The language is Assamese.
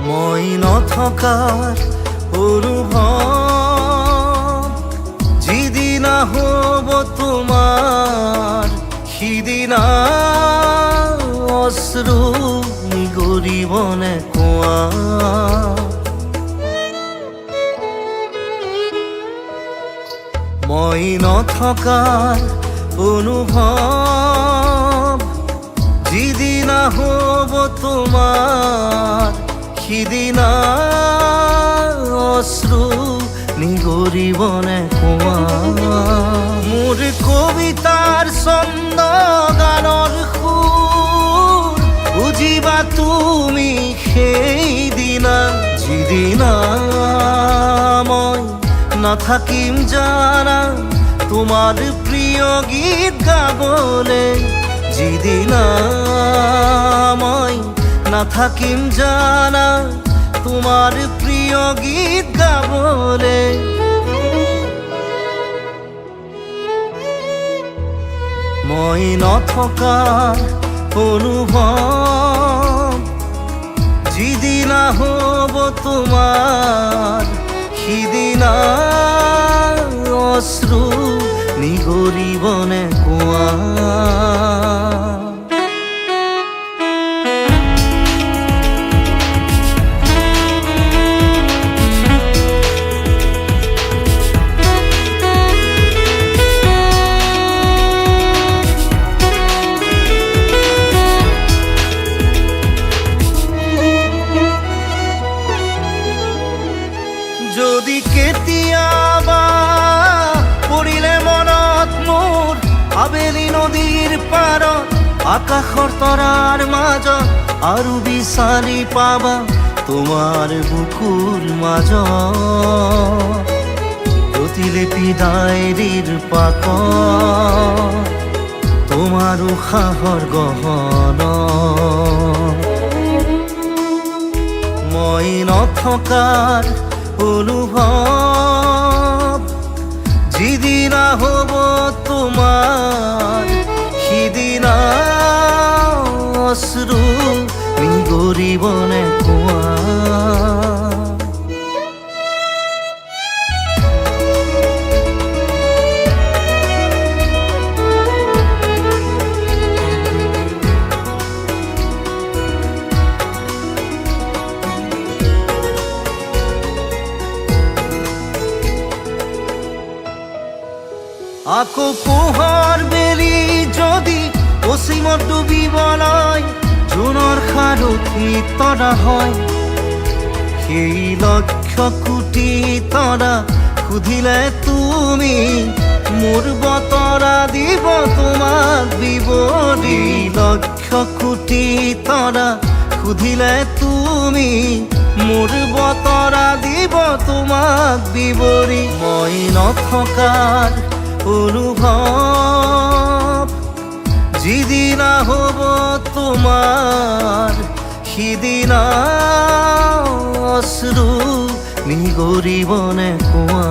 মই নথকাৰ অনুভৱ যিদিনা হ'ব তোমাৰ সিদিনা অশ্ৰু নিগৰিবনে কোৱা। মই নথকাৰ অনুভৱ যিদিনা হ'ব তোমাৰ সিদিনা অশ্ৰু নিগৰিবনে কোৱা। মোৰ কবিতাৰ ছন্দ গানৰ সুৰ বুজিবা তুমি সেইদিনা যিদিনা মই নাথাকিম জানা তোমাৰ প্ৰিয় গীত গাবলে। যিদিনা মই নাথাকিম জানা তোমাৰ প্ৰিয় গীত গাবলে। মই নথকাৰ অনুভৱ যিদিনা হ'ব তোমাৰ সিদিনা অশ্ৰু নিগৰিবনে কোৱা। যদি কেতিয়াবা পৰিলে মনত মোৰ আবেলি নদীৰ পাৰত আকাশৰ তৰাৰ মাজত আৰু বিচাৰি পাবা তোমাৰ বুকুৰ মাজত প্ৰতিলিপি ডায়েৰীৰ পাকত তোমাৰ উশাহৰ গহনা। মই নথকাৰ অনুভৱ যিদিনা হ'ব তোমাৰ সিদিনা অশ্ৰু নিগৰিবনে কোৱা। আকৌ পোহৰ বেলি যদি পশ্চিমত ডুবিবলৈ জোনৰ সাৰথি তৰা হয় সেই লক্ষ কোটি তৰা সুধিলে তুমি মোৰ বতৰা দিব তোমাক বিৱৰি। লক্ষ কোটি তৰা সুধিলে তুমি মোৰ বতৰা দিব তোমাক বিৱৰি। মই নথকাৰ অনুভৱ যিদিনা হ'ব তোমাৰ সিদিনা অশ্ৰু নিগৰিবনে কোৱা।